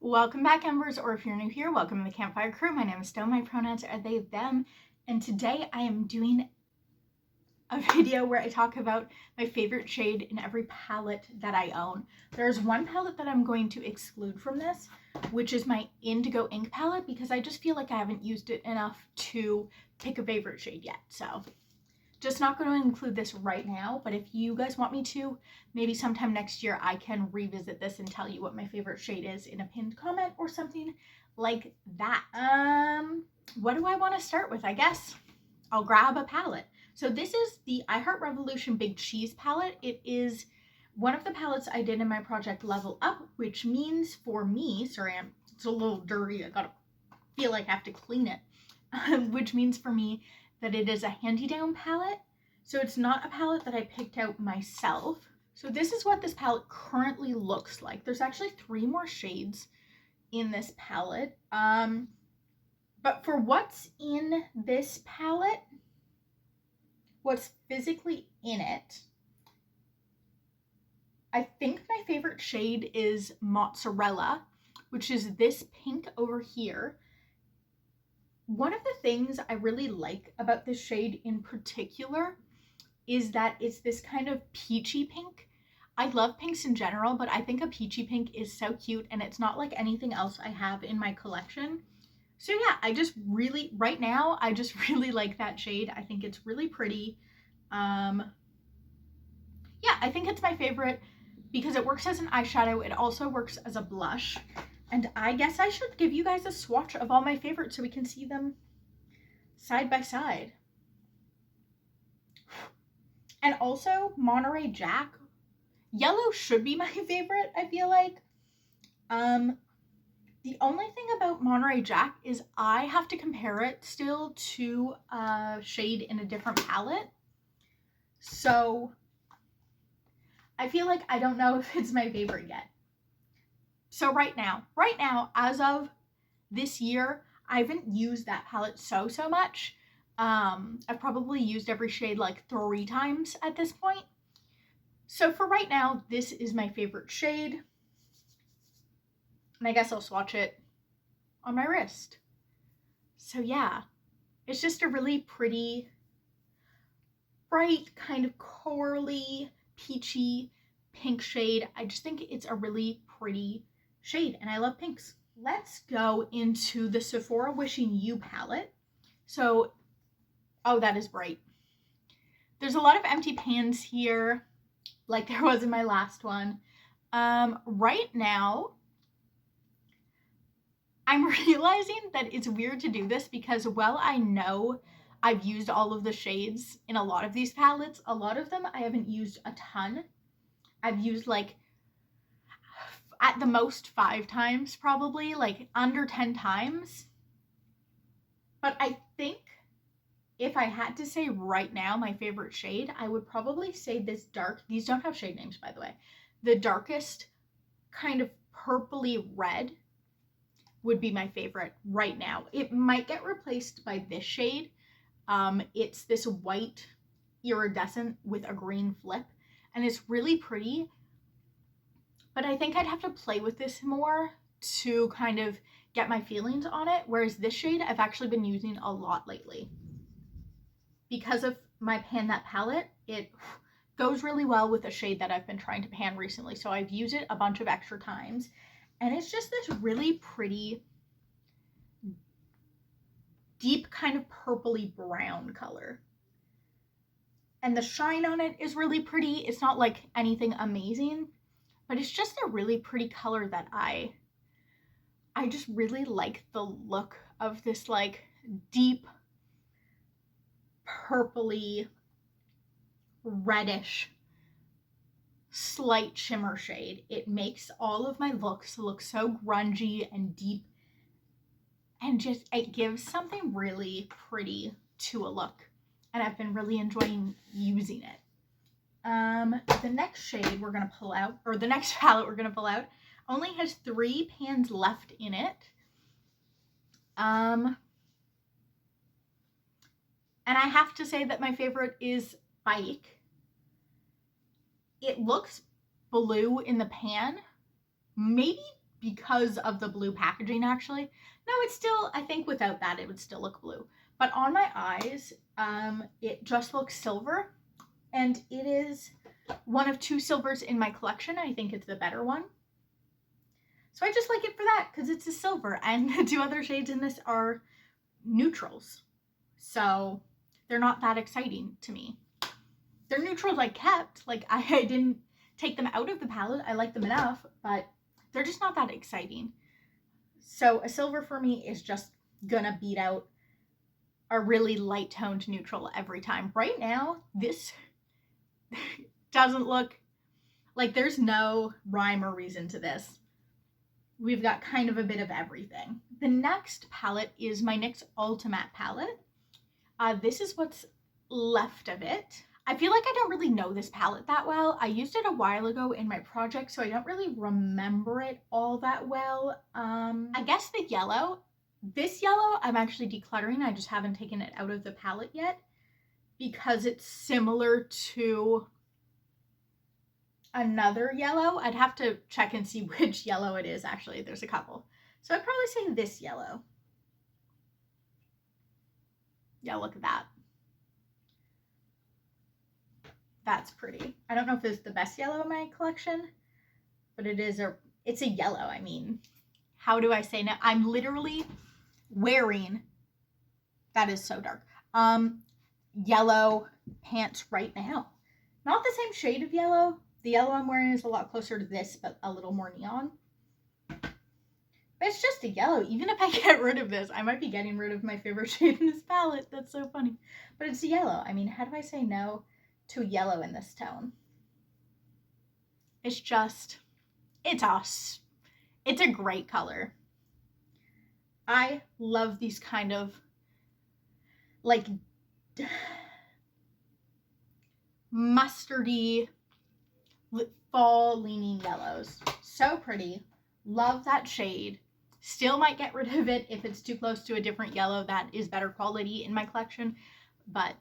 Welcome back, Embers, or if you're new here, welcome to the Campfire Crew. My name is Stone, my pronouns are they, them, and today I am doing a video where I talk about my favorite shade in every palette that I own. There's one palette that I'm going to exclude from this, which is my Indigo Ink palette, because I just feel like I haven't used it enough to pick a favorite shade yet, so just not going to include this right now, but if you guys want me to, maybe sometime next year I can revisit this and tell you what my favorite shade is in a pinned comment or something like that. What do I want to start with? I guess I'll grab a palette. So this is the I Heart Revolution Big Cheese palette. It is one of the palettes I did in my project Level Up, which means for me, sorry, it's a little dirty. I feel like I have to clean it, which means for me that it is a hand-me-down palette. So it's not a palette that I picked out myself. So this is what this palette currently looks like. There's actually 3 more shades in this palette. But for what's in this palette, what's physically in it, I think my favorite shade is Mozzarella, which is this pink over here. One of the things I really like about this shade in particular is that it's this kind of peachy pink. I love pinks in general, but I think a peachy pink is so cute, and it's not like anything else I have in my collection. So yeah, I just really, right now, I just really like that shade. I think it's really pretty. Yeah, I think it's my favorite because it works as an eyeshadow. It also works as a blush. And I guess I should give you guys a swatch of all my favorites so we can see them side by side. And also, Monterey Jack. Yellow should be my favorite, I feel like. The only thing about Monterey Jack is I have to compare it still to a shade in a different palette. So I feel like I don't know if it's my favorite yet. So right now, as of this year, I haven't used that palette so much. I've probably used every shade like 3 times at this point. So for right now, this is my favorite shade. And I guess I'll swatch it on my wrist. So yeah, it's just a really pretty, bright, kind of corally, peachy pink shade. I just think it's a really pretty shade, and I love pinks. Let's go into the Sephora Wishing You palette. So, oh, that is bright. There's a lot of empty pans here, like there was in my last one. Right now, I'm realizing that it's weird to do this because while I know I've used all of the shades in a lot of these palettes, a lot of them I haven't used a ton. I've used like at the most 5 times, probably like under 10 times. But I think if I had to say right now my favorite shade, I would probably say this dark, these don't have shade names by the way, the darkest kind of purpley red would be my favorite right now. It might get replaced by this shade. It's this white iridescent with a green flip, and it's really pretty. But I think I'd have to play with this more to kind of get my feelings on it, whereas this shade I've actually been using a lot lately. Because of my Pan That palette, it goes really well with a shade that I've been trying to pan recently, so I've used it a bunch of extra times, and it's just this really pretty, deep kind of purpley brown color. And the shine on it is really pretty. It's not like anything amazing, but it's just a really pretty color that I just really like the look of this like deep purpley reddish slight shimmer shade. It makes all of my looks look so grungy and deep, and just it gives something really pretty to a look, and I've been really enjoying using it. The next shade we're gonna pull out, or the next palette we're gonna pull out, only has 3 pans left in it. And I have to say that my favorite is Bike. It looks blue in the pan, maybe because of the blue packaging, actually. No, it's still, I think without that, it would still look blue. But on my eyes, it just looks silver. And it is one of 2 silvers in my collection. I think it's the better one. So I just like it for that, because it's a silver. And the 2 other shades in this are neutrals. So they're not that exciting to me. They're neutrals I kept. Like, I didn't take them out of the palette. I like them enough, but they're just not that exciting. So a silver for me is just gonna beat out a really light toned neutral every time. Right now, this doesn't look like there's no rhyme or reason to this. We've got kind of a bit of everything. The next palette is my NYX Ultimate palette. This is what's left of it. I feel like I don't really know this palette that well. I used it a while ago in my project, so I don't really remember it all that well. I guess the yellow, this yellow, I'm actually decluttering. I just haven't taken it out of the palette yet because it's similar to another yellow. I'd have to check and see which yellow it is, actually. There's a couple. So I'd probably say this yellow. Yeah, look at that. That's pretty. I don't know if it's the best yellow in my collection, but it's a yellow. I mean, how do I say no? I'm literally wearing, that is so dark, yellow pants right now. Not the same shade of yellow. The yellow I'm wearing is a lot closer to this, but a little more neon. But it's just a yellow. Even if I get rid of this, I might be getting rid of my favorite shade in this palette. That's so funny. But it's a yellow. I mean, how do I say no to yellow in this tone? It's just, it's a great color. I love these kind of like mustardy fall leaning yellows. So pretty. Love that shade. Still might get rid of it if it's too close to a different yellow that is better quality in my collection, but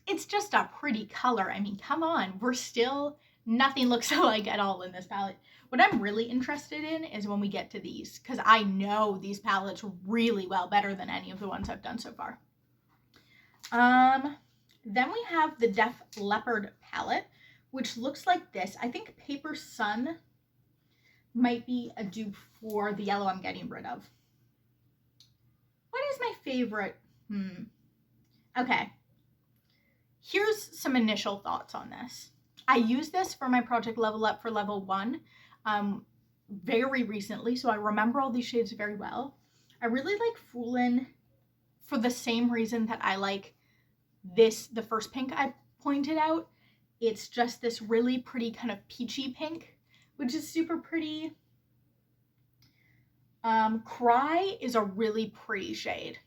it's just a pretty color. I mean, come on, nothing looks alike at all in this palette. What I'm really interested in is when we get to these, because I know these palettes really well, better than any of the ones I've done so far. Then we have the Def Leppard palette, which looks like this. I think Paper Sun might be a dupe for the yellow I'm getting rid of. What is my favorite? Okay. Here's some initial thoughts on this. I used this for my project Level Up for level 1 very recently, so I remember all these shades very well. I really like Foolin' for the same reason that I like the first pink I pointed out. It's just this really pretty kind of peachy pink, which is super pretty. Cry is a really pretty shade.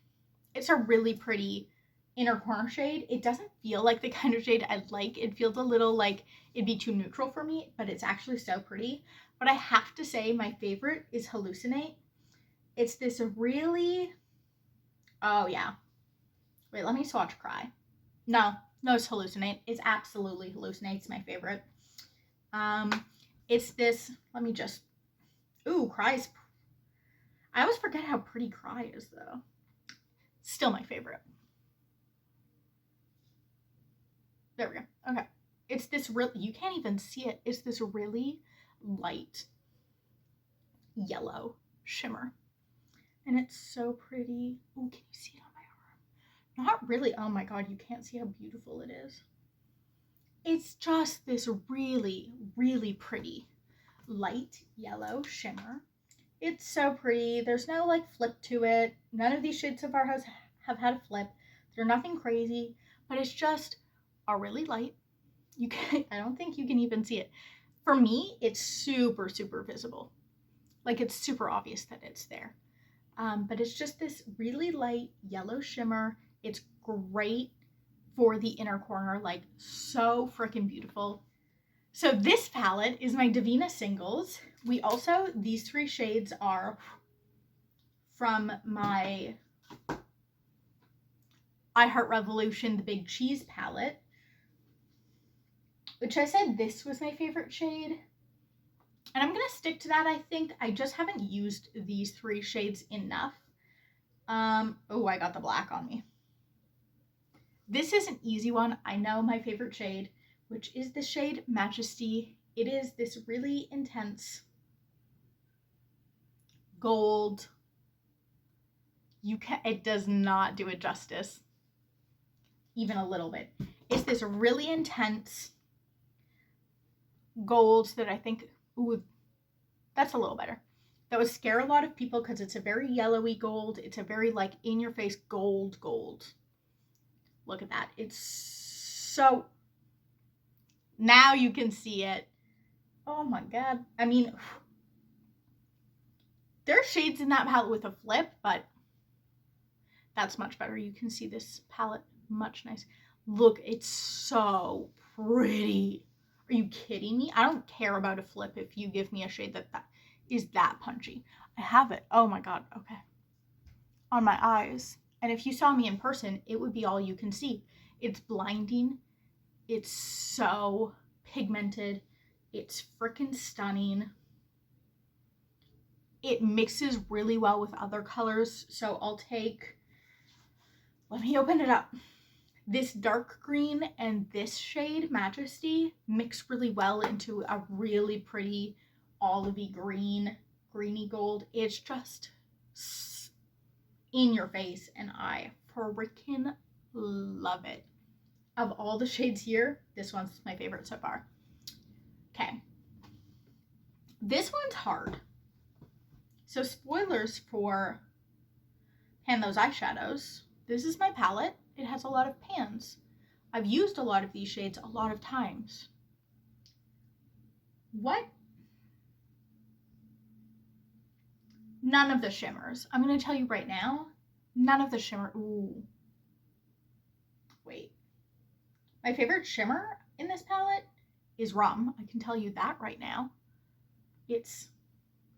It's a really pretty inner corner shade. It doesn't feel like the kind of shade I'd like. It feels a little like it'd be too neutral for me, but it's actually so pretty. But I have to say my favorite is Hallucinate. It's this really, oh yeah. Wait, let me swatch Cry. No, it's Hallucinate. It's absolutely Hallucinate. It's my favorite. It's this, let me just, Cry's, I always forget how pretty Cry is though. Still my favorite. There we go. Okay. It's this real, you can't even see it. It's this really light yellow shimmer. And it's so pretty. Oh, can you see it on my arm? Not really. Oh my God, you can't see how beautiful it is. It's just this really, really pretty light yellow shimmer. It's so pretty. There's no like flip to it. None of these shades so far have had a flip. They're nothing crazy, but it's just a really light. I don't think you can even see it. For me, it's super, super visible. Like it's super obvious that it's there. But it's just this really light yellow shimmer. It's great for the inner corner, like so freaking beautiful. So this palette is my Divina Singles. These 3 shades are from my I Heart Revolution The Big Cheese palette, which I said this was my favorite shade. And I'm going to stick to that, I think. I just haven't used these 3 shades enough. Oh, I got the black on me. This is an easy one. I know my favorite shade, which is the shade Majesty. It is this really intense gold. It does not do it justice, even a little bit. It's this really intense gold that I think, ooh, that's a little better. That would scare a lot of people because it's a very yellowy gold. It's a very like in your face gold. Look at that. It's so, now you can see it. Oh my God. I mean, there are shades in that palette with a flip, but that's much better. You can see this palette much nicer. Look, it's so pretty. Are you kidding me? I don't care about a flip if you give me a shade that is that punchy. I have it. Oh my God. Okay. On my eyes. And if you saw me in person, it would be all you can see. It's blinding. It's so pigmented. It's freaking stunning. It mixes really well with other colors. So I'll take, let me open it up. This dark green and this shade, Majesty, mix really well into a really pretty olivey green, greeny gold. It's just in your face, and I freaking love it. Of all the shades here, this one's my favorite so far. Okay. This one's hard. So spoilers for Pan Those Eyeshadows. This is my palette. It has a lot of pans. I've used a lot of these shades a lot of times. What? None of the shimmers. I'm going to tell you right now, none of the shimmer. Ooh. Wait. My favorite shimmer in this palette is Rum. I can tell you that right now. It's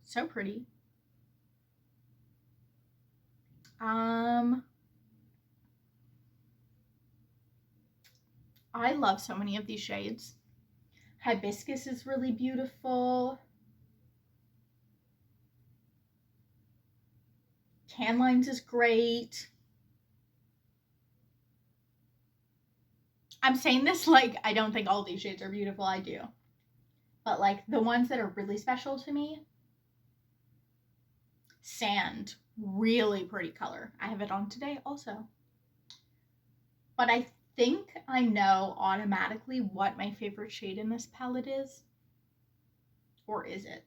so pretty. I love so many of these shades. Hibiscus is really beautiful. Tan Lines is great. I'm saying this like I don't think all these shades are beautiful. I do. But like the ones that are really special to me, Sand, really pretty color. I have it on today also. But I think I know automatically what my favorite shade in this palette is. Or is it?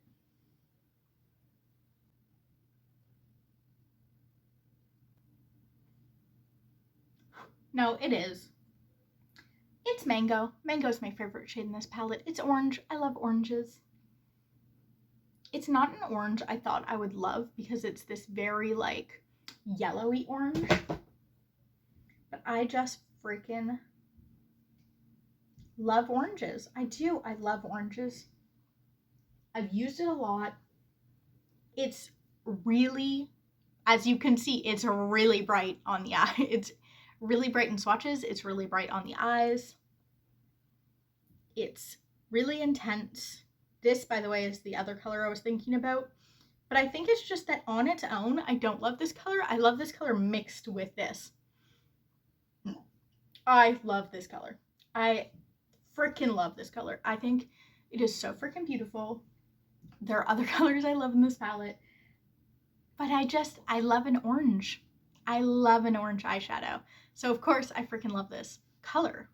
No, it is. It's Mango. Mango is my favorite shade in this palette. It's orange. I love oranges. It's not an orange I thought I would love because it's this very like yellowy orange. But I just freaking love oranges. I do. I love oranges. I've used it a lot. It's really, as you can see, it's really bright on the eye. It's really bright in swatches. It's really bright on the eyes. It's really intense. This, by the way, is the other color I was thinking about. But I think it's just that on its own, I don't love this color. I love this color mixed with this. I love this color. I freaking love this color. I think it is so freaking beautiful. There are other colors I love in this palette. But I love an orange. I love an orange eyeshadow. So of course I freaking love this color.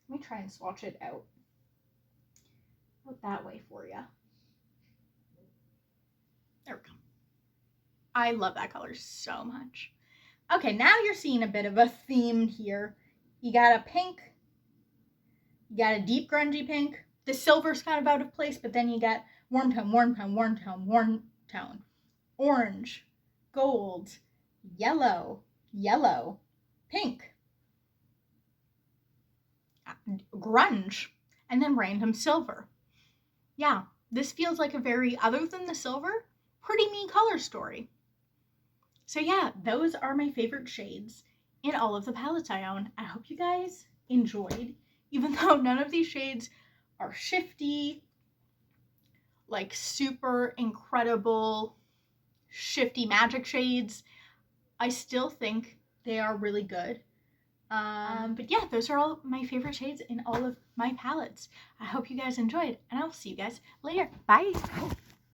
Let me try and swatch it out. Out that way for you. There we go. I love that color so much. Okay, now you're seeing a bit of a theme here. You got a pink. You got a deep grungy pink. The silver's kind of out of place, but then you got warm tone, warm tone, warm tone, warm tone. Orange, gold, yellow, yellow, pink, grunge, and then random silver. Yeah, this feels like a very, other than the silver, pretty me color story. So yeah, those are my favorite shades in all of the palettes I own. I hope you guys enjoyed, even though none of these shades are shifty like super incredible shifty magic shades, I still think they are really good. But yeah, those are all my favorite shades in all of my palettes. I hope you guys enjoyed, and I'll see you guys later. Bye!